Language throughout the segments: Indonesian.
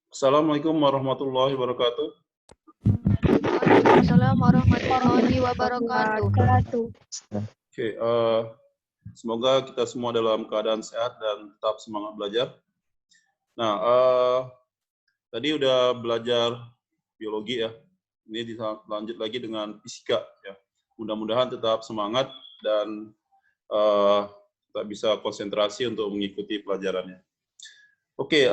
Assalamualaikum warahmatullahi wabarakatuh. Waalaikumsalam warahmatullahi wabarakatuh. Oke, semoga kita semua dalam keadaan sehat dan tetap semangat belajar. Nah, tadi udah belajar biologi ya. Ini lanjut lagi dengan fisika ya. Mudah-mudahan tetap semangat dan tetap bisa konsentrasi untuk mengikuti pelajarannya. Oke,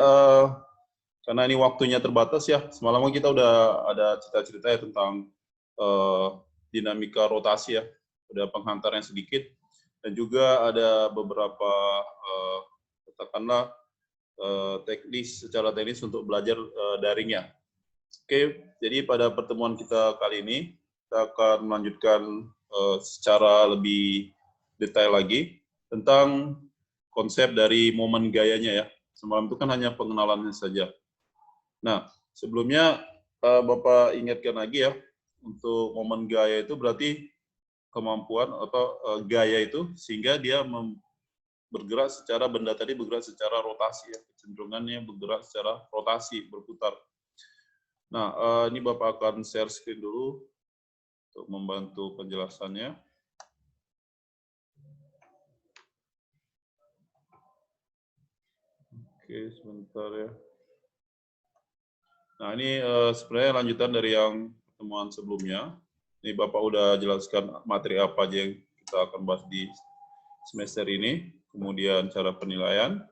karena ini waktunya terbatas ya. Semalam kita udah ada cerita-cerita ya tentang dinamika rotasi ya. Ada penghantaran sedikit dan juga ada beberapa katakanlah secara teknis untuk belajar daringnya. Oke, jadi pada pertemuan kita kali ini kita akan melanjutkan secara lebih detail lagi tentang konsep dari momen gayanya ya. Semalam itu kan hanya pengenalannya saja. Nah, sebelumnya Bapak ingatkan lagi ya, untuk momen gaya itu berarti kemampuan atau gaya itu sehingga dia bergerak secara benda tadi bergerak secara rotasi ya, kecenderungannya bergerak secara rotasi, berputar. Nah, ini Bapak akan share screen dulu untuk membantu penjelasannya. Oke, sebentar ya. Nah, ini sebenarnya lanjutan dari yang pertemuan sebelumnya. Ini Bapak udah jelaskan materi apa aja yang kita akan bahas di semester ini, kemudian cara penilaian,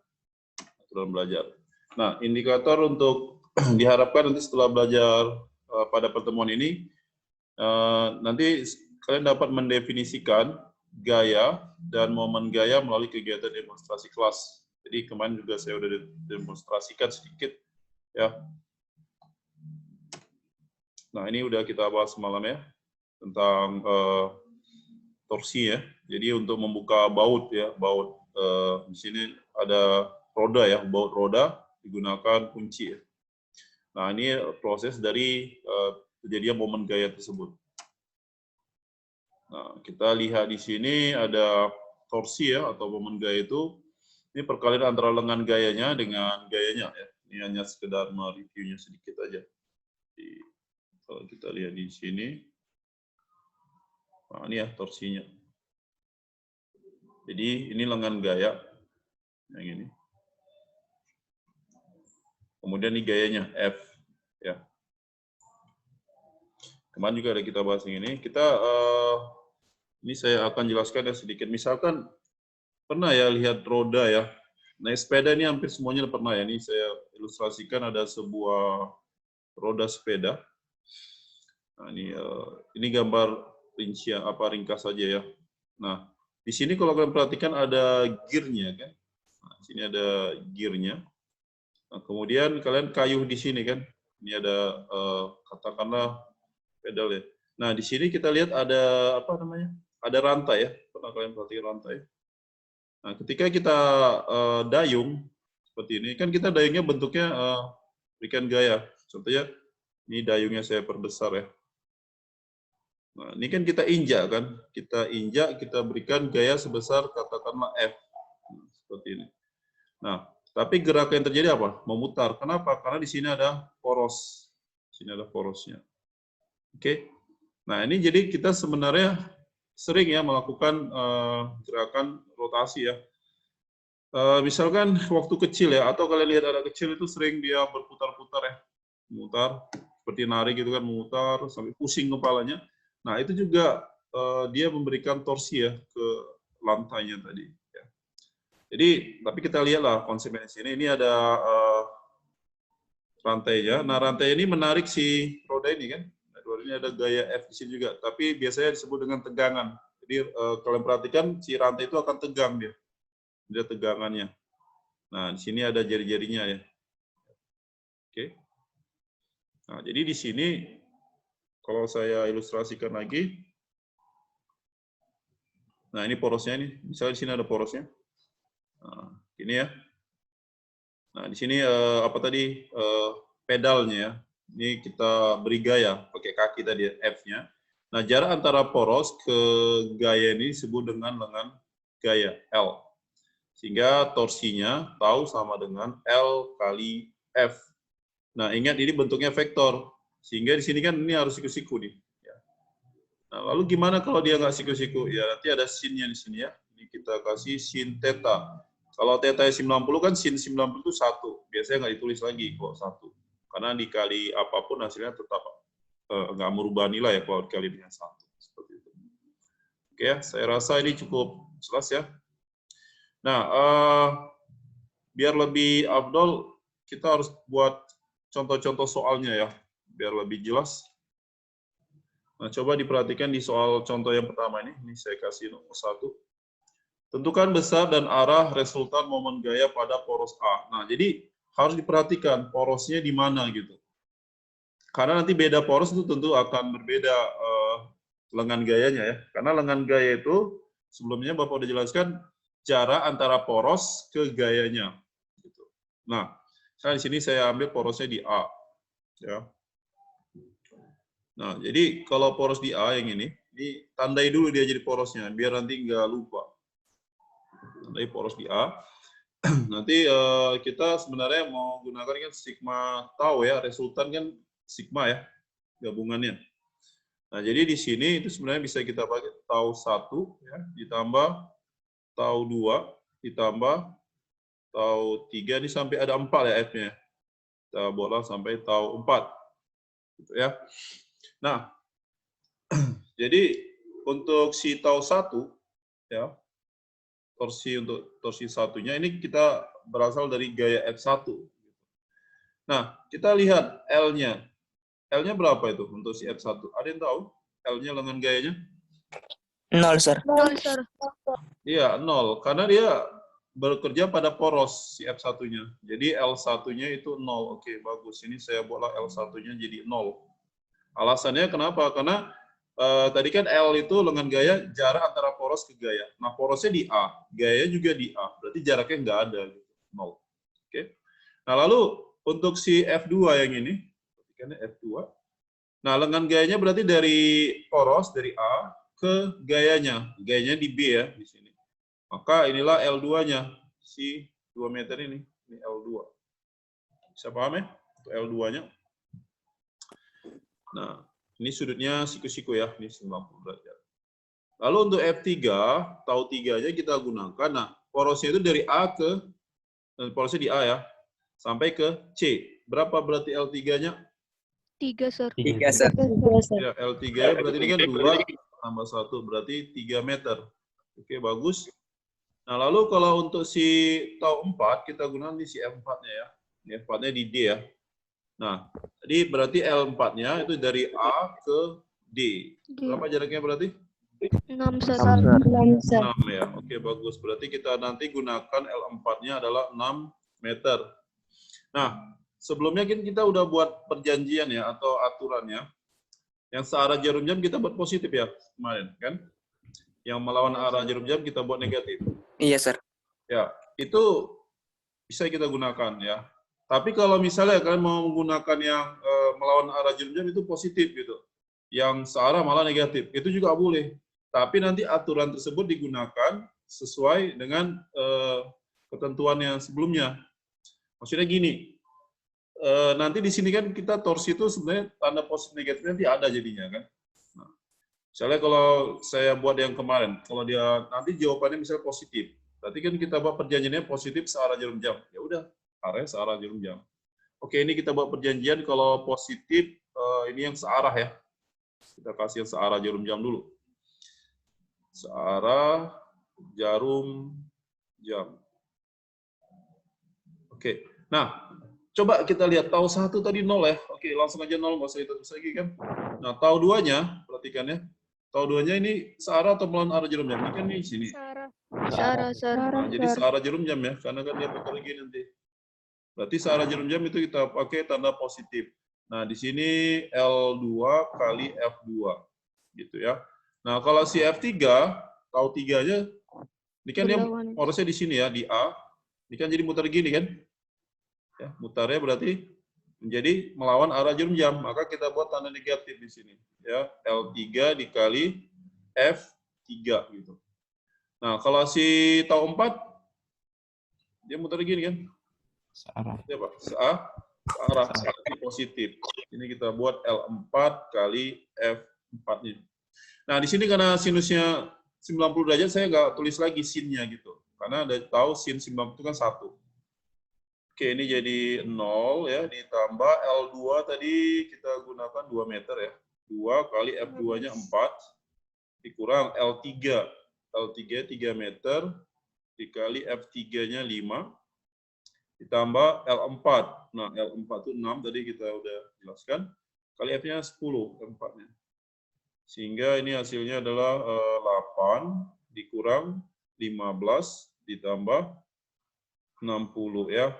aturan belajar. Nah, indikator untuk diharapkan nanti setelah belajar pada pertemuan ini, nanti kalian dapat mendefinisikan gaya dan momen gaya melalui kegiatan demonstrasi kelas. Jadi kemarin juga saya udah demonstrasikan sedikit, ya. Nah, ini udah kita bahas semalam ya, tentang torsi ya. Jadi untuk membuka baut ya, baut di sini ada roda ya, baut roda digunakan kunci ya. Nah, ini proses dari kejadian momen gaya tersebut. Nah, kita lihat di sini ada torsi ya, atau momen gaya itu, ini perkalian antara lengan gayanya dengan gayanya ya. Ini hanya sekedar mereviewnya sedikit aja. Jadi, kalau kita lihat di sini, nah ini ya torsinya. Jadi ini lengan gaya, yang ini. Kemudian ini gayanya F, ya. Kemarin juga ada kita bahas yang ini. Ini saya akan jelaskan ya sedikit. Misalkan pernah ya lihat roda ya. Naik sepeda ini hampir semuanya pernah ya. Ini saya ilustrasikan ada sebuah roda sepeda. Nah, ini gambar rincian ringkas saja ya. Nah, di sini kalau kalian perhatikan ada gearnya kan. Nah, di sini ada gearnya. Nah, kemudian kalian kayuh di sini kan. Ini ada katakanlah pedal ya. Nah, di sini kita lihat ada apa namanya? Ada rantai ya. Pernah kalian perhatikan rantai? Nah, ketika kita dayung seperti ini, kan kita dayungnya bentuknya berikan gaya. Contohnya ini dayungnya saya perbesar ya. Nah, ini kan kita injak kan, kita berikan gaya sebesar katakanlah F, seperti ini. Nah, tapi gerakan yang terjadi apa? Memutar. Kenapa? Karena di sini ada poros. Di sini ada porosnya. Oke. Nah, ini jadi kita sebenarnya sering ya melakukan gerakan rotasi ya. Misalkan waktu kecil ya, atau kalian lihat anak kecil itu sering dia berputar-putar ya, memutar, seperti nari gitu kan, memutar sampai pusing kepalanya. Nah, itu juga dia memberikan torsi ya ke lantainya tadi. Ya. Jadi, tapi kita lihatlah konsepnya di sini. Ini ada rantainya. Nah, rantai ini menarik si roda ini kan. Nah, ini ada gaya F di sini juga. Tapi biasanya disebut dengan tegangan. Jadi kalian perhatikan si rantai itu akan tegang dia. Dia tegangannya. Nah, di sini ada jari-jarinya ya. Oke. Nah, jadi di sini kalau saya ilustrasikan lagi, nah ini porosnya ini, misalnya di sini ada porosnya. Nah, ini ya. Nah, di sini apa tadi pedalnya ya. Ini kita beri gaya pakai kaki tadi F-nya. Nah, jarak antara poros ke gaya ini disebut dengan lengan gaya L. Sehingga torsinya tahu sama dengan L kali F. Nah, ingat ini bentuknya vektor. Sehingga di sini kan ini harus siku-siku nih. Ya. Nah, lalu gimana kalau dia nggak siku-siku? Ya, nanti ada sinnya di sini ya. Ini kita kasih sin theta. Kalau theta 90 kan sin 90 itu 1. Biasanya nggak ditulis lagi kalau 1. Karena dikali apapun hasilnya tetap nggak merubah nilai ya kalau dikali dengan 1. Seperti itu. Oke ya, saya rasa ini cukup jelas ya. Nah, biar lebih afdol, kita harus buat contoh-contoh soalnya ya, biar lebih jelas. Nah, coba diperhatikan di soal contoh yang pertama ini saya kasih nomor 1. Tentukan besar dan arah resultan momen gaya pada poros A. Nah, jadi harus diperhatikan porosnya di mana gitu. Karena nanti beda poros itu tentu akan berbeda lengan gayanya ya. Karena lengan gaya itu sebelumnya Bapak udah jelaskan jarak antara poros ke gayanya. Gitu. Nah, di sini saya ambil porosnya di A. Ya. Nah, jadi kalau poros di A yang ini tandai dulu dia jadi porosnya, biar nanti nggak lupa. Tandai poros di A. Nanti kita sebenarnya mau gunakan kan sigma tau ya, resultan kan sigma ya, gabungannya. Nah, jadi di sini itu sebenarnya bisa kita pakai tau 1 ya, ditambah tau 2, ditambah tau 3, ini sampai ada 4 ya F-nya. Kita buatlah sampai tau 4. Gitu ya. Nah, jadi untuk si tau 1 ya, torsi satunya ini kita berasal dari gaya F1. Nah, kita lihat L-nya. L-nya berapa itu untuk si F1? Ada yang tahu? L-nya lengan gayanya? 0, Sir. 0, Sir. Iya, 0. Karena dia bekerja pada poros si F1-nya. Jadi L1-nya itu 0. Oke, bagus. Ini saya buatlah L1-nya jadi 0. Alasannya kenapa? Karena tadi kan L itu lengan gaya jarak antara poros ke gaya. Nah, porosnya di A, gaya juga di A. Berarti jaraknya nggak ada. 0. Oke. Nah, lalu untuk si F2 yang ini, F2. Nah, lengan gayanya berarti dari poros, dari A ke gayanya. Gayanya di B ya, di sini. Maka inilah L2-nya, si 2 meter ini. Ini L2. Bisa paham ya? Untuk L2-nya. Nah, ini sudutnya siku-siku ya, ini 90 derajat. Lalu untuk F3, tau 3-nya kita gunakan. Nah, porosnya itu dari A ke, porosnya di A ya, sampai ke C. Berapa berarti L3-nya? 3, Sir. 3, Sir. Ya, L3 berarti ini kan 2 tambah 1, berarti 3 meter. Oke, bagus. Nah, lalu kalau untuk si tau 4, kita gunakan di si F4-nya ya. Ini F4-nya di D ya. Nah, jadi berarti L4-nya itu dari A ke D. Berapa jaraknya berarti? 6, Sir. 6 ya. Oke, bagus. Berarti kita nanti gunakan L4-nya adalah 6 meter. Nah, sebelumnya kan kita udah buat perjanjian ya, atau aturannya. Yang searah jarum jam kita buat positif ya, kemarin kan? Yang melawan arah jarum jam kita buat negatif. Iya, Sir. Ya, itu bisa kita gunakan ya. Tapi kalau misalnya kalian mau menggunakan yang melawan arah jarum jam itu positif gitu. Yang searah malah negatif, itu juga boleh. Tapi nanti aturan tersebut digunakan sesuai dengan ketentuan yang sebelumnya. Maksudnya gini, nanti di sini kan kita torsi itu sebenarnya tanda positif negatifnya nanti ada jadinya kan. Nah, misalnya kalau saya buat yang kemarin, kalau dia nanti jawabannya misalnya positif, berarti kan kita buat perjanjiannya positif searah jarum jam. Ya udah, arahnya searah jarum jam. Oke, ini kita buat perjanjian kalau positif ini yang searah ya. Kita kasih yang searah jarum jam dulu. Searah jarum jam. Oke. Nah, coba kita lihat tau 1 tadi 0 ya. Oke, langsung aja 0, nggak usah terus lagi kan. Nah, tau 2-nya, perhatikan ya. Tau 2-nya ini searah atau melawan arah jarum jam? Ini kan di sini. Searah, Sir. Nah, jadi searah jarum jam ya, karena kan dia putar lagi nanti. Berarti searah jarum jam itu kita pakai tanda positif. Nah, di sini L2 kali F2. Gitu ya. Nah, kalau si F3, tau 3-nya, ini kan dia porosnya di sini ya, di A. Ini kan jadi mutar gini kan. Ya, mutarnya berarti menjadi melawan arah jarum jam. Maka kita buat tanda negatif di sini. Ya, L3 dikali F3 gitu. Nah, kalau si tau 4, dia mutar gini kan. Searah. Ya, Pak. Searah. ke arah positif. Ini kita buat L4 kali F4-nya. Nah, di sini karena sinusnya 90 derajat, saya nggak tulis lagi sin-nya gitu. Karena ada tahu sin 90 itu kan 1. Oke, ini jadi 0 ya, ditambah L2 tadi kita gunakan 2 meter ya. 2 kali F2-nya 4, dikurang L3. L3 3 meter, dikali F3-nya 5, ditambah L4. Nah, L4 itu 6, tadi kita udah jelaskan. Kali F-nya 10, F4-nya. Sehingga ini hasilnya adalah 8 dikurang 15 ditambah 60 ya.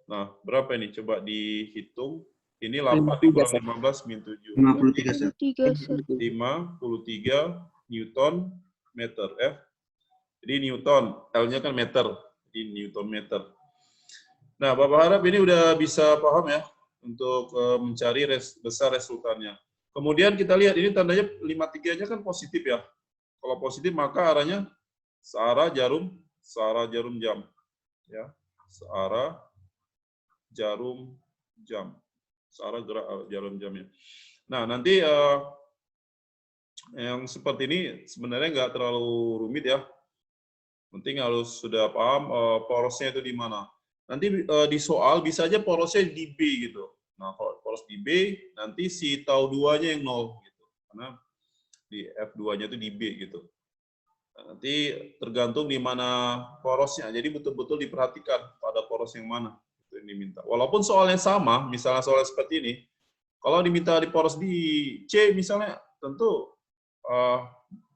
Nah, berapa ini? Coba dihitung. Ini 8 dikurang 15 min 7. 53, Sir. 53, Sir. 53 Newton meter ya. Jadi Newton, L-nya kan meter. Jadi Newton meter. Nah, Bapak harap ini udah bisa paham ya untuk mencari besar resultannya. Kemudian kita lihat ini tandanya 53-nya kan positif ya. Kalau positif maka arahnya searah jarum jam. Ya, searah jarum jam. Searah gerak jarum jamnya. Nah, nanti yang seperti ini sebenarnya nggak terlalu rumit ya. Penting harus sudah paham porosnya itu di mana. Nanti di soal bisa aja porosnya di B gitu. Nah, kalau poros di B, nanti si tau 2-nya yang 0 gitu. Karena di F2-nya itu di B gitu. Nah, nanti tergantung di mana porosnya. Jadi betul-betul diperhatikan pada poros yang mana itu yang diminta. Walaupun soalnya sama, misalnya soalnya seperti ini, kalau diminta di poros di C misalnya, tentu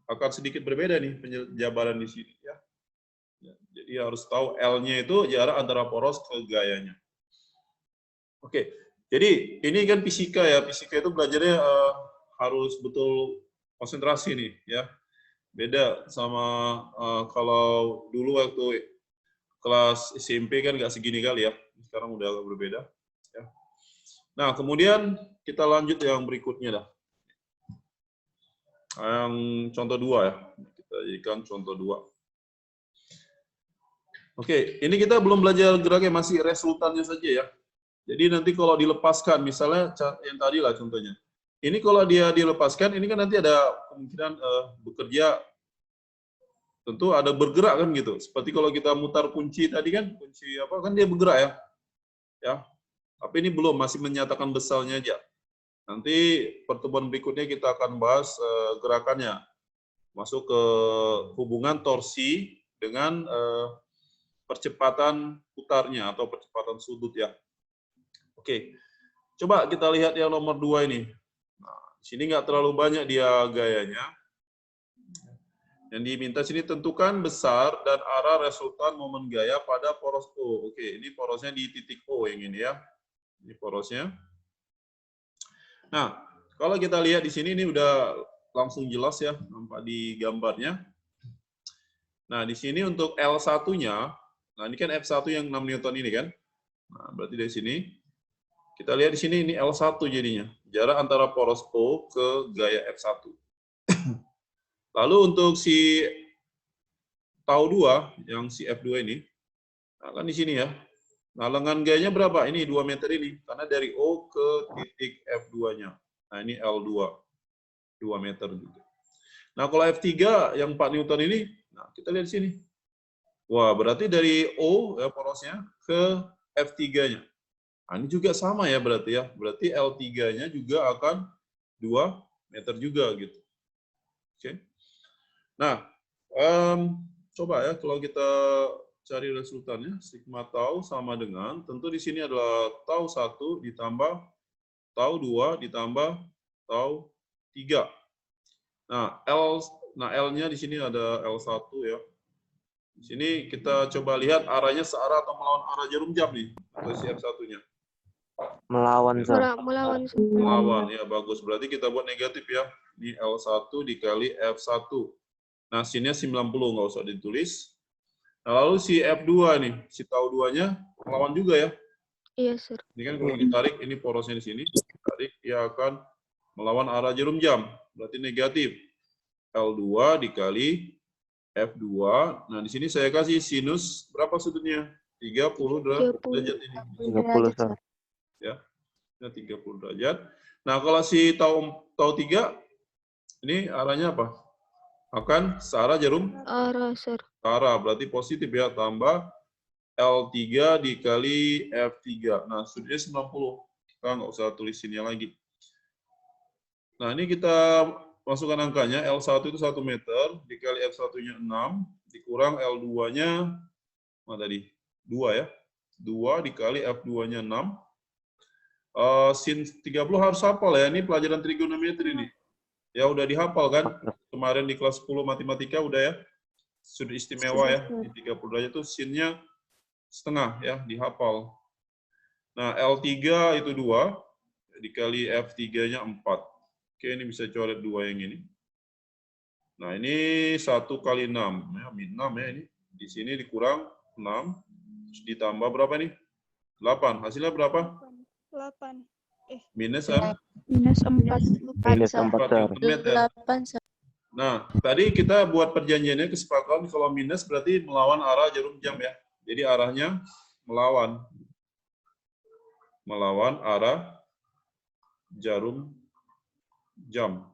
akan sedikit berbeda nih penjabaran di sini ya. Jadi harus tahu L-nya itu jarak antara poros ke gayanya. Oke, jadi ini kan fisika ya. Fisika itu belajarnya harus betul konsentrasi nih ya. Beda sama kalau dulu waktu kelas SMP kan nggak segini kali ya. Sekarang udah agak berbeda. Ya. Nah, kemudian kita lanjut yang berikutnya dah. Yang contoh 2 ya. Kita jadikan contoh 2. Oke, ini kita belum belajar geraknya, masih resultannya saja ya. Jadi nanti kalau dilepaskan, misalnya yang tadi lah contohnya. Ini kalau dia dilepaskan, ini kan nanti ada kemungkinan bekerja, tentu ada bergerak kan gitu. Seperti kalau kita mutar kunci tadi kan, kunci apa kan dia bergerak ya. Ya. Tapi ini belum, masih menyatakan besarnya aja. Nanti pertemuan berikutnya kita akan bahas gerakannya. Masuk ke hubungan torsi dengan percepatan putarnya atau percepatan sudut ya. Oke, coba kita lihat yang nomor 2 ini. Nah, di sini nggak terlalu banyak dia gayanya. Yang diminta sini tentukan besar dan arah resultan momen gaya pada poros O. Oke, ini porosnya di titik O yang ini ya. Ini porosnya. Nah, kalau kita lihat di sini ini udah langsung jelas ya, nampak di gambarnya. Nah, di sini untuk L1-nya, nah ini kan F1 yang 6 Newton ini kan. Nah, berarti dari sini kita lihat di sini ini L1 jadinya. Jarak antara poros O ke gaya F1. Lalu untuk si tau 2 yang si F2 ini, nah kan di sini ya. Nah, lengan gayanya berapa? Ini 2 meter ini karena dari O ke titik F2-nya. Nah, ini L2. 2 meter juga. Nah, kalau F3 yang 4 Newton ini, nah kita lihat di sini. Wah, berarti dari O ya, porosnya ke F3-nya. Nah, ini juga sama ya berarti ya. Berarti L3-nya juga akan 2 meter juga gitu. Oke. Nah, coba ya kalau kita cari resultannya, sigma tau sama dengan, tentu di sini adalah tau 1 ditambah tau 2 ditambah tau 3. Nah, L-nya di sini ada L1 ya. Di sini kita coba lihat arahnya searah atau melawan arah jarum jam nih, atau si F1-nya. Melawan, Sir. Melawan. Melawan, ya bagus. Berarti kita buat negatif ya. Ini L1 dikali F1. Nah, sini 90, nggak usah ditulis. Nah, lalu si F2 nih, si tau 2-nya melawan juga ya. Iya, Sir. Ini kan kalau ditarik, ini porosnya di sini. Ditarik, dia akan melawan arah jarum jam. Berarti negatif. L2 dikali F2. Nah, di sini saya kasih sinus berapa sudutnya? 30 derajat ini. 30, Sir. ya. Ini 30 derajat. Nah, kalau si tau 3, ini arahnya apa? Akan searah jarum Arah, sir. searah, berarti positif ya, tambah L3 dikali F3. Nah, sudutnya 90. Kita nggak usah tulis sini lagi. Nah, ini kita masukkan angkanya. L1 itu 1 meter, dikali F1-nya 6, dikurang L2-nya, mana tadi? 2 ya. 2 dikali F2-nya 6. Sin 30 harus hafal ya, ini pelajaran trigonometri ini. Ya, udah dihafal kan? Kemarin di kelas 10 matematika udah ya. Sudut istimewa ya, di 30 derajat itu sinnya setengah ya, dihafal. Nah, L3 itu 2, dikali F3-nya 4. Oke, ini bisa coret 2 yang ini. Nah, ini 1 kali 6. Ya, min 6 ya ini. Di sini dikurang 6. Terus ditambah berapa nih? 8. Hasilnya berapa? 8. Minus Minus 4. Minus 4, Sir. Newton-meter. 8, Sir. Nah, tadi kita buat perjanjiannya kesepakatan kalau minus berarti melawan arah jarum jam ya. Jadi arahnya melawan arah jarum jam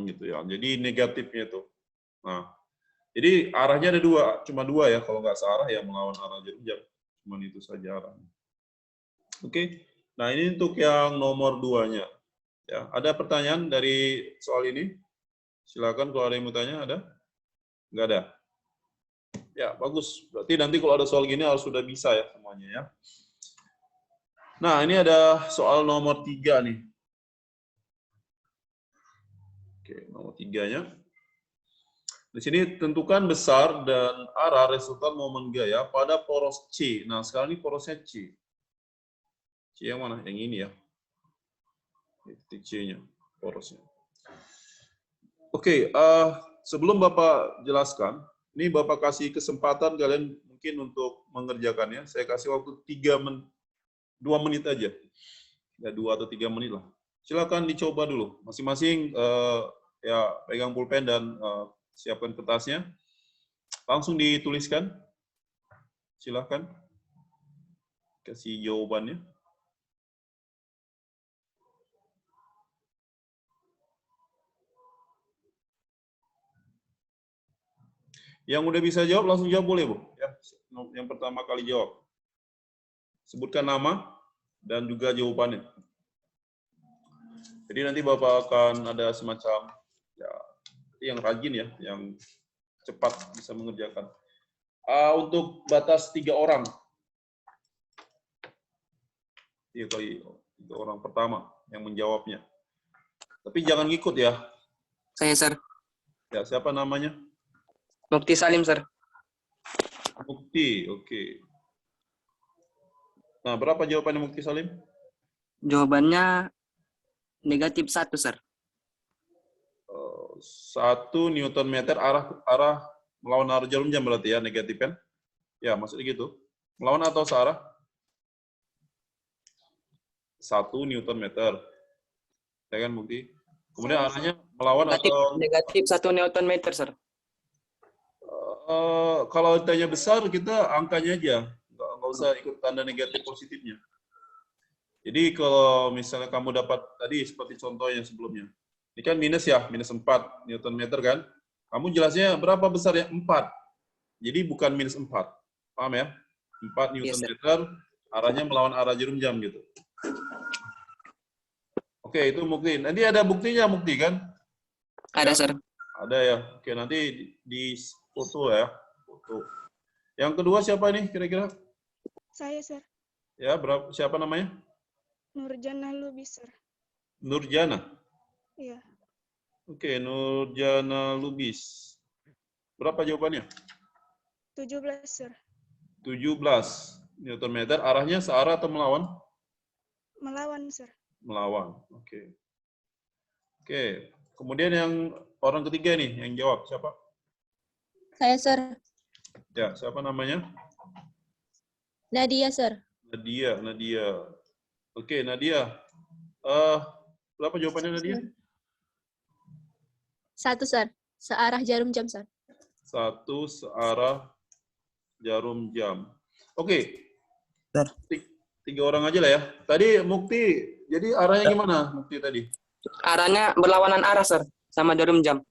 gitu ya. Jadi negatifnya itu. Nah, jadi arahnya ada 2, cuma 2 ya. Kalau nggak searah ya melawan arah jarum jam. Cuman itu saja arahnya. Oke. Nah, ini untuk yang nomor 2-nya. Ya, ada pertanyaan dari soal ini? Silakan kalau ada yang mau tanya, ada? Nggak ada? Ya, bagus. Berarti nanti kalau ada soal gini harus sudah bisa ya semuanya ya. Nah, ini ada soal nomor 3 nih. Oke, nomor 3-nya. Di sini tentukan besar dan arah resultan momen gaya pada poros C. Nah, sekarang ini porosnya C. C yang mana? Yang ini ya. Titik C-nya, porosnya. Oke, sebelum Bapak jelaskan, ini Bapak kasih kesempatan kalian mungkin untuk mengerjakannya. Saya kasih waktu 2 menit aja. Ya, 2 atau 3 menit lah. Silakan dicoba dulu. Masing-masing ya pegang pulpen dan siapkan kertasnya. Langsung dituliskan. Silakan. Kasih jawabannya. Yang udah bisa jawab, langsung jawab boleh, Bu. Ya, yang pertama kali jawab. Sebutkan nama dan juga jawabannya. Jadi nanti Bapak akan ada semacam ya, yang rajin ya, yang cepat bisa mengerjakan. Untuk batas 3 orang. 3 orang pertama yang menjawabnya. Tapi jangan ngikut ya. Saya, Sir. Ya, siapa namanya? Mukti Salim, Sir. Mukti, oke. Nah, berapa jawabannya Mukti Salim? Jawabannya negatif 1, Sir. 1 Newton-meter arah melawan arah jarum jam berarti ya, negatif kan? Ya, maksudnya gitu. Melawan atau searah? 1 Newton-meter. Ya kan, Mukti? Kemudian arahnya melawan atau... Negatif 1 Newton meter, Sir. Kalau ditanya besar, kita angkanya aja. Nggak usah ikut tanda negatif positifnya. Jadi kalau misalnya kamu dapat tadi seperti contoh yang sebelumnya. Ini kan minus ya, minus 4 Newton meter kan. Kamu jelasnya berapa besar ya? 4. Jadi bukan minus 4. Paham ya? 4 Newton meter, arahnya melawan arah jarum jam gitu. Oke, itu Mukti. Nanti ada buktinya, Mukti kan? Ada, Sir. Ada ya. Oke, nanti di foto ya. Foto. Yang kedua siapa nih kira-kira? Saya, Sir. Ya, siapa namanya? Nurjana Lubis, Sir. Nurjana. Iya. Oke, Nurjana Lubis. Berapa jawabannya? 17, Sir. 17 Newton meter. Arahnya searah atau melawan? Melawan, Sir. Melawan. Oke. Oke. Kemudian yang orang ketiga nih yang jawab siapa? Saya, Sir. Ya, siapa namanya? Nadia, Sir. Nadia. Oke, Nadia. Berapa jawabannya Nadia? 1, Sir. Searah jarum jam, Sir. 1 searah jarum jam. Oke. 3 orang aja lah ya. Tadi Mukti, jadi arahnya gimana Mukti tadi? Arahnya berlawanan arah, Sir. Sama jarum jam.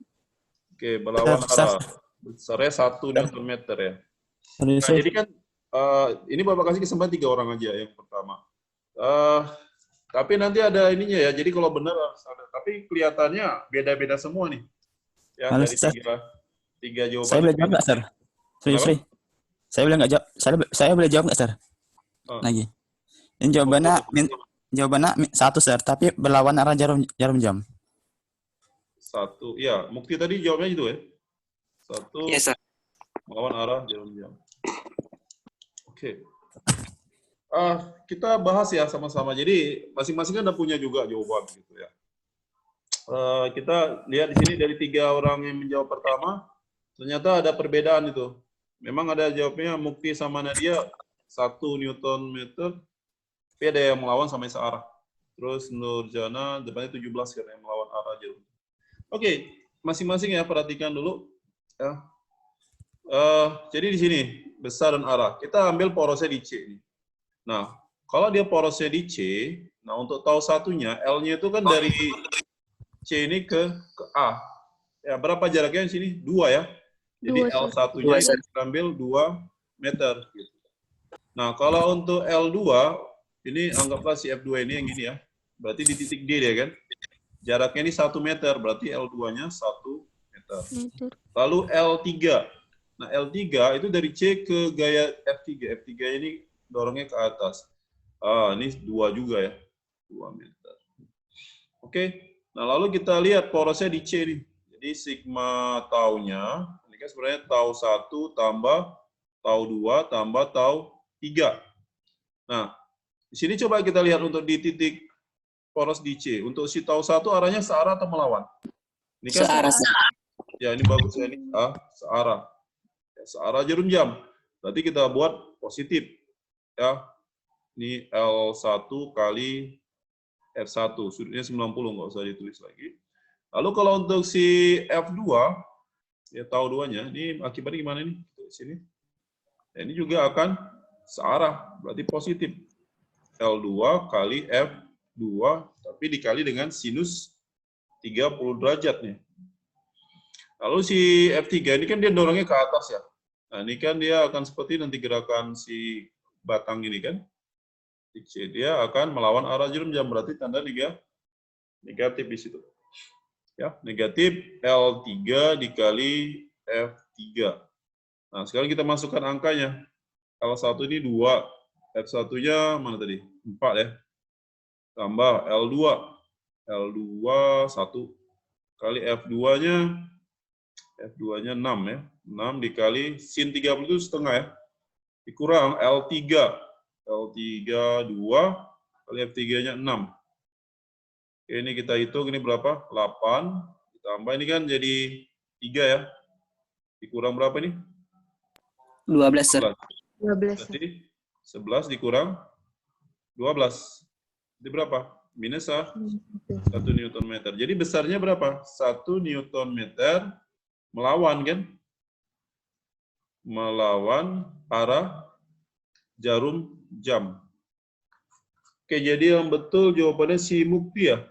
Oke, berlawan Sir. arah. Besarnya 1 Newton meter ya. Sorry, Nah, sir. jadi kan ini Bapak kasih kesempatan 3 orang aja yang pertama. Tapi nanti ada ininya ya. Jadi kalau benar harus ada. Tapi kelihatannya beda-beda semua nih. Ya, Halo, dari Sir. tiga jawaban. Saya boleh jawab nggak, Sir? Sorry, Kenapa? sorry. Saya boleh nggak jawab? Saya boleh jawab nggak, Sir? Oh. Lagi. Ini jawabannya 1, Sir, tapi berlawan arah jarum jam. 1, ya. Mukti tadi jawabnya itu ya. 1 Yes, Sir. melawan arah jarum jam. Oke. Kita bahas ya sama-sama. Jadi masing-masing kan udah punya juga jawaban gitu ya. Kita lihat di sini dari 3 orang yang menjawab pertama, ternyata ada perbedaan itu. Memang ada jawabnya Mukti sama Nadia 1 Newton meter, tapi ada yang melawan sampai searah. Terus Nurjana depannya 17 karena yang melawan arah jarum. Oke, masing-masing ya perhatikan dulu. Ya. Jadi di sini besar dan arah. Kita ambil porosnya di C. Nah, kalau dia porosnya di C, nah untuk tahu satunya, L-nya itu kan dari C ini ke A. Ya, berapa jaraknya di sini? 2 ya. Jadi 2, Sir. L1-nya 2, Sir. kita ambil 2 meter. Gitu. Nah, kalau untuk L2, ini anggaplah si F2 ini yang gini ya. Berarti di titik D dia kan. Jaraknya ini 1 meter, berarti L2-nya 1 meter. Meter. Lalu L3. Nah, L3 itu dari C ke gaya F3. F3 ini dorongnya ke atas. Ini 2 juga ya. 2 meter. Oke. Nah, lalu kita lihat porosnya di C nih. Jadi sigma taunya, ini kan sebenarnya tau 1 tambah tau 2 tambah tau 3. Nah, di sini coba kita lihat untuk di titik poros di C. Untuk si tau 1 arahnya searah atau melawan? Ini kan Searah, Sir. ya, ini bagus ya, ini searah. Ya, searah jarum jam. Berarti kita buat positif. Ya. Ini L1 kali F1. Sudutnya 90, nggak usah ditulis lagi. Lalu kalau untuk si F2, ya tahu 2-nya, ini akibatnya gimana nih? Di sini. Ya, ini juga akan searah, berarti positif. L2 kali F2, tapi dikali dengan sinus 30 derajat nih. Lalu si F3 ini kan dia dorongnya ke atas ya. Nah, ini kan dia akan seperti nanti gerakan si batang ini kan. Dia akan melawan arah jarum jam, berarti tanda negatif di situ. Ya, negatif L3 dikali F3. Nah, sekarang kita masukkan angkanya. L1 ini 2, F1-nya mana tadi? 4 ya. Tambah L2. L2 1 kali F2-nya 6 ya. 6 dikali sin 30 itu setengah ya. Dikurang L3. L3 2 kali F3-nya 6. Oke, ini kita hitung, ini berapa? 8. Ditambah ini kan jadi 3 ya. Dikurang berapa ini? 12, Sir. 12. Berarti 11 dikurang 12. Itu berapa? Minus 1 Newton meter. Jadi besarnya berapa? 1 Newton meter melawan kan? Melawan arah jarum jam. Oke, jadi yang betul jawabannya si Mukti ya.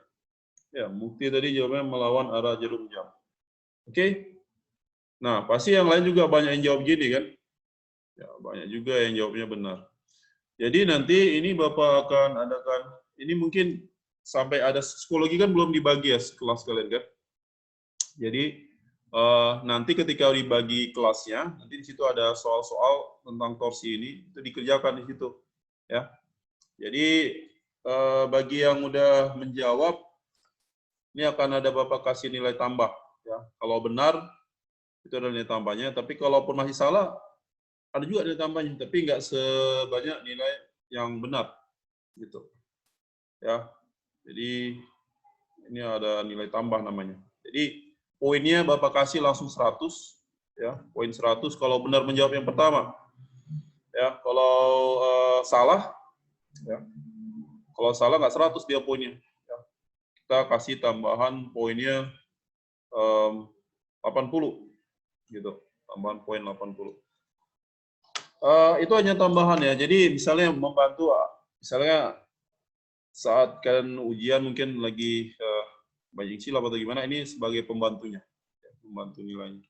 Ya, Mukti tadi jawabannya melawan arah jarum jam. Oke? Nah, pasti yang lain juga banyak yang jawab gini kan? Ya, banyak juga yang jawabnya benar. Jadi nanti ini Bapak akan adakan, ini mungkin sampai ada psikologi kan belum dibagi ya kelas kalian kan? Jadi nanti ketika dibagi kelasnya, nanti di situ ada soal-soal tentang torsi ini, itu dikerjakan di situ. Ya. Jadi bagi yang udah menjawab, ini akan ada Bapak kasih nilai tambah. Ya. Kalau benar, itu ada nilai tambahnya. Tapi kalaupun masih salah, ada juga nilai tambahnya. Tapi nggak sebanyak nilai yang benar. Gitu. Ya. Jadi ini ada nilai tambah namanya. Jadi poinnya Bapak kasih langsung 100. Ya. Poin 100 kalau benar menjawab yang pertama. Ya. Kalau salah, ya. Kalau salah nggak 100 dia poinnya. Ya. Kita kasih tambahan poinnya 80. Gitu. Tambahan poin 80. Itu hanya tambahan ya. Jadi misalnya membantu Misalnya saat kalian ujian mungkin lagi banyak silap atau gimana, ini sebagai pembantunya, pembantu nilainya.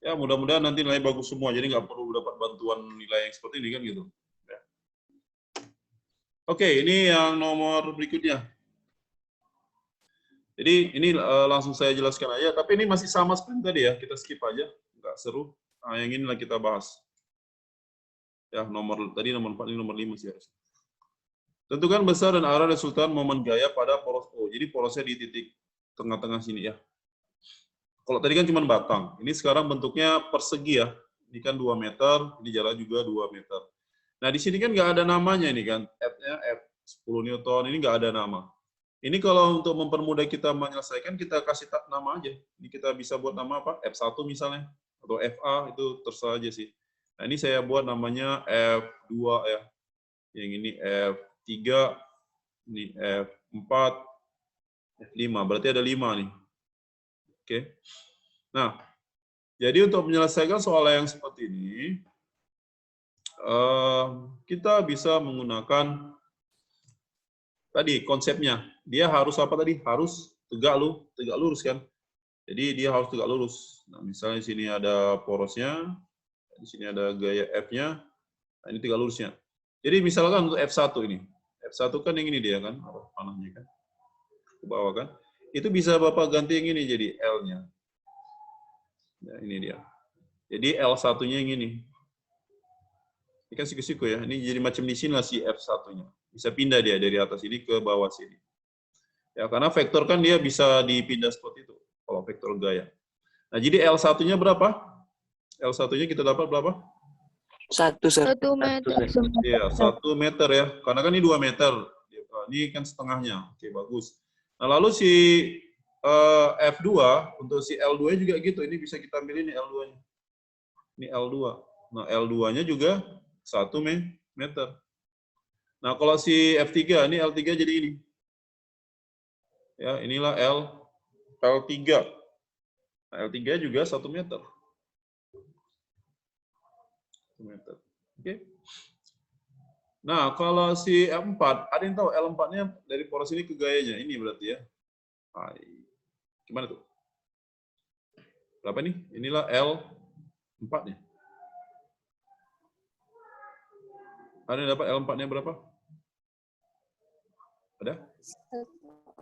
Ya mudah-mudahan nanti nilai bagus semua, jadi nggak perlu dapat bantuan nilai yang seperti ini kan gitu. Ya. Oke, ini yang nomor berikutnya. Jadi ini langsung saya jelaskan aja, tapi ini masih sama seperti tadi ya, kita skip aja, nggak seru. Nah, yang inilah kita bahas. Ya, tadi nomor 4, ini nomor 5 sih harusnya. Tentukan besar dan arah resultan momen gaya pada poros O. Jadi porosnya di titik tengah-tengah sini ya. Kalau tadi kan cuma batang, ini sekarang bentuknya persegi ya. Ini kan 2 meter, ini jarak juga 2 meter. Nah, di sini kan nggak ada namanya ini kan, F-nya F 10 Newton, ini nggak ada nama. Ini kalau untuk mempermudah kita menyelesaikan, kita kasih nama aja. Ini kita bisa buat nama apa? F1 misalnya, atau FA, itu terserah aja sih. Nah, ini saya buat namanya F2 ya. Yang ini F3, ini F4, F5. Berarti ada 5 nih. Oke. Nah, jadi untuk menyelesaikan soal yang seperti ini, kita bisa menggunakan tadi konsepnya. Dia harus apa tadi? Harus tegak lurus kan? Jadi dia harus tegak lurus. Nah, misalnya di sini ada porosnya, di sini ada gaya F-nya, nah ini tegak lurusnya. Jadi misalkan untuk F1 ini, F1 kan yang ini dia kan, panahnya kan, ke bawah kan. Itu bisa Bapak ganti yang ini jadi L-nya. Nah, ini dia. Jadi L1-nya yang ini. Ini kan siku-siku ya. Ini jadi macam di sini lah si F1-nya. Bisa pindah dia dari atas ini ke bawah sini. Ya, karena vektor kan dia bisa dipindah seperti itu. Kalau vektor gaya. Nah, jadi L1-nya berapa? L1-nya kita dapat berapa? 1, Sir. 1 meter. Iya, 1 meter ya. Karena kan ini 2 meter. Ini kan setengahnya. Oke, bagus. Nah, lalu si F2, untuk si L2 juga gitu. Ini bisa kita ambil ini L2-nya. Ini L2. Nah, L2-nya juga 1 meter. Nah, kalau si F3, ini L3 jadi ini. Ya, inilah L3. Nah, L3 juga 1 meter. 1 meter. Oke. Nah, kalau si F4, ada yang tahu L4-nya dari poros ini ke gayanya. Ini berarti ya. Nah, gimana tuh? Berapa nih? Inilah L4-nya. Ada yang dapat L4-nya berapa? Ada?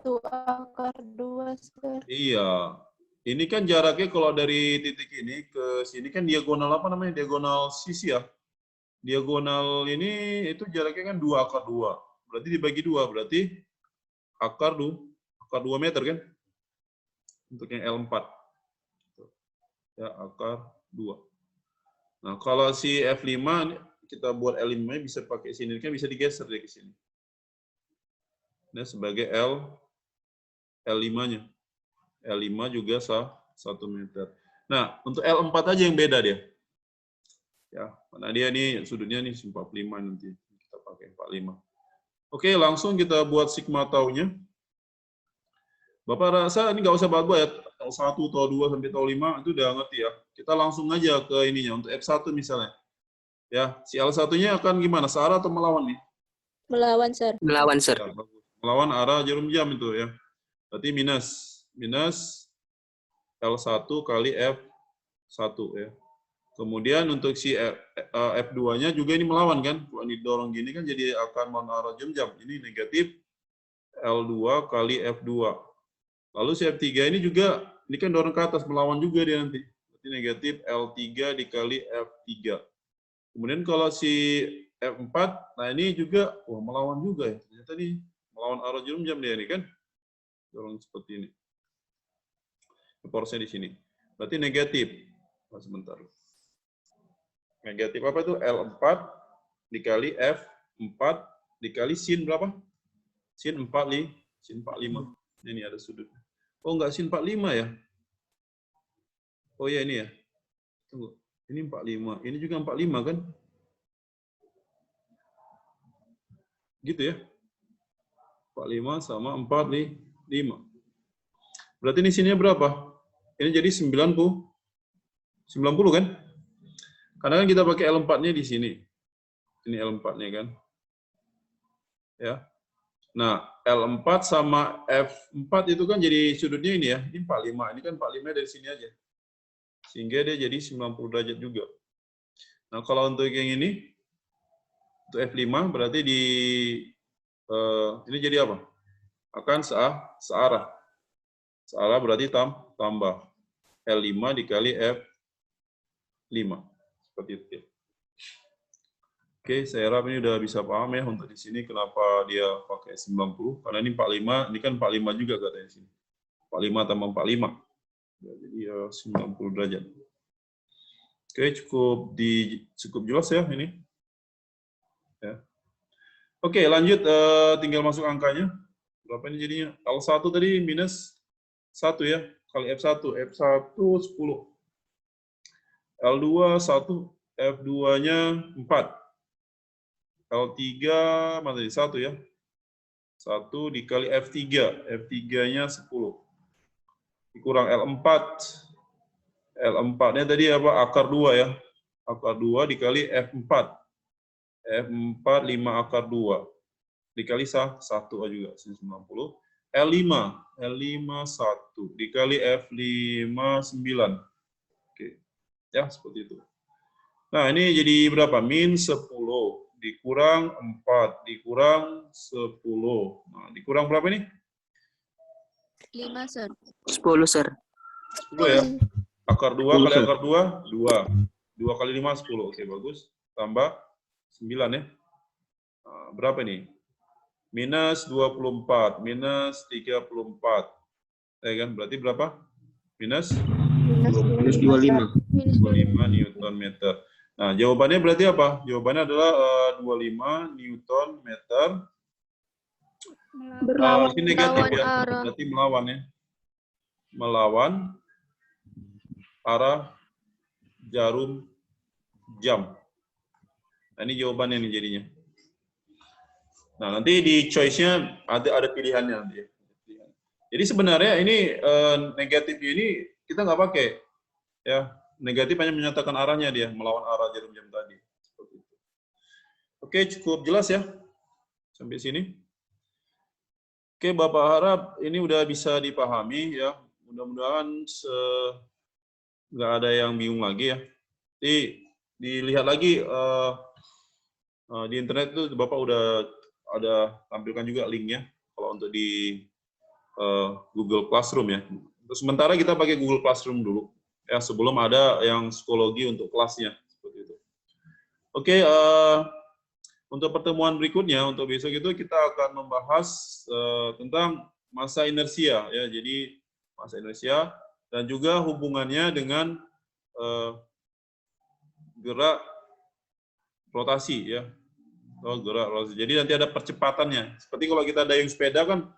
1/2, Sir. Iya. Ini kan jaraknya kalau dari titik ini ke sini kan diagonal apa namanya? Diagonal sisi ya. Diagonal ini itu jaraknya kan 2/2. Berarti dibagi 2. Berarti akar 2 meter kan? Untuk yang L4. Ya, akar 2. Nah, kalau si F5, kita buat L5-nya bisa pakai sini. Kan bisa digeser dari ke sini. Nah, sebagai L5-nya. L5 juga 1 meter. Nah, untuk L4 aja yang beda dia. Ya, karena dia nih sudutnya nih 45 nanti. Kita pakai 45. Oke, langsung kita buat sigma tau-nya. Bapak rasa ini nggak usah bagus ya. L1, tau 2 sampai tau 5 itu udah ngerti ya. Kita langsung aja ke ininya untuk F1 misalnya. Ya, si L1-nya akan gimana? Searah atau melawan nih? Melawan, Sir. Melawan, Sir. Ya, melawan arah jarum jam itu ya. Berarti minus L1 kali F1 ya. Kemudian untuk si F2-nya juga ini melawan kan. Kalau didorong gini kan jadi akan melawan arah jarum jam. Ini negatif L2 kali F2. Lalu si F3 ini juga, ini kan dorong ke atas, melawan juga dia nanti. Berarti negatif L3 dikali F3. Kemudian kalau si F4, nah ini juga, wah melawan juga ya. Ternyata nih, melawan arah jarum jam dia ini kan. Dorong seperti ini. Porosnya di sini. Berarti negatif. Nah, sebentar. Negatif apa itu? L4 dikali F4 dikali sin berapa? Sin 45. Ini ada sudut. Oh, enggak sin 45 ya? Oh ya ini ya. Tunggu. Ini 45. Ini juga 45 kan? Gitu ya. 45 sama 45. Berarti ini sininya berapa? Ini jadi 90. 90 kan? Karena kan kita pakai L4-nya di sini. Ini L4-nya kan. Ya. Nah, L4 sama F4 itu kan jadi sudutnya ini ya. Ini 45. Ini kan 45 dari sini aja. Sehingga dia jadi 90 derajat juga. Nah, kalau untuk yang ini, untuk F5 berarti ini jadi apa? Akan searah. Searah berarti tambah L5 dikali F5. Seperti itu ya. Oke, saya harap ini udah bisa paham ya untuk di sini kenapa dia pakai 90. Karena ini 45, ini kan 45 juga katanya di sini. 45 tambah 45. Ya, jadi 90 derajat. Oke, cukup jelas ya ini. Ya. Oke, lanjut, tinggal masuk angkanya. Berapa ini jadinya? L1 tadi minus 1 ya, kali F1. F1 10. L2 1, F2-nya 4. L3 mana tadi? 1 ya. 1 dikali F3. F3-nya 10. Dikurang L4. L4-nya tadi apa? Akar 2 ya. Akar 2 dikali F4. F4 5 akar 2. Dikali 1 juga, 90. L5 1 dikali F5 9. Oke. Ya, seperti itu. Nah, ini jadi berapa? Min 10 dikurang 4 dikurang 10. Nah, dikurang berapa ini? 5, Sir. 10, Sir. 10 ya. Akar 2 kali akar 2, 2. 2 kali 5, 10. Oke, bagus. Tambah 9 ya. Nah, berapa ini? Minus 24, minus 34. Ya kan? Berarti berapa? Minus Minus 25. minus 25 Newton meter. Nah, jawabannya berarti apa? Jawabannya adalah 25 Newton meter. Berlawan. Ini negatif Melawan ya. arah. Berarti melawan ya. Melawan arah jarum jam. Nah, ini jawabannya nih jadinya. Nah, nanti di choice-nya ada pilihannya nanti ya. Jadi sebenarnya ini negatif ini kita nggak pakai. Ya, negatif hanya menyatakan arahnya dia, melawan arah jarum jam tadi. Seperti itu. Oke, cukup jelas ya. Sampai sini. Oke, Bapak harap ini udah bisa dipahami ya. Mudah-mudahan nggak ada yang bingung lagi ya. Jadi dilihat lagi di internet itu Bapak udah ada tampilkan juga linknya kalau untuk di Google Classroom ya. Untuk sementara kita pakai Google Classroom dulu ya sebelum ada yang psikologi untuk kelasnya seperti itu. Oke, untuk pertemuan berikutnya untuk besok itu kita akan membahas tentang masa inersia ya. Jadi masa inersia dan juga hubungannya dengan gerak rotasi ya. Gerak rotasi. Jadi nanti ada percepatannya. Seperti kalau kita dayung sepeda kan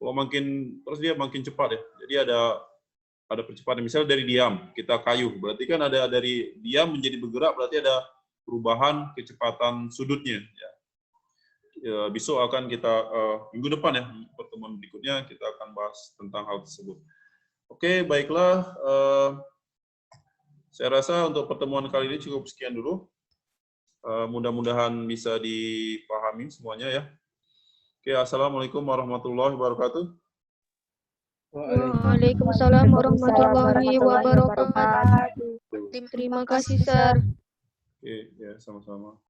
kalau makin terus dia makin cepat ya. Jadi ada percepatan. Misalnya dari diam kita kayuh, berarti kan ada dari diam menjadi bergerak, berarti ada perubahan kecepatan sudutnya. Ya, besok akan kita minggu depan ya pertemuan berikutnya kita akan bahas tentang hal tersebut. Oke, baiklah. Saya rasa untuk pertemuan kali ini cukup sekian dulu. Mudah-mudahan bisa dipahami semuanya ya. Oke, assalamualaikum warahmatullahi wabarakatuh. Waalaikumsalam warahmatullahi wabarakatuh. Terima kasih, Sir. Oke, ya sama-sama.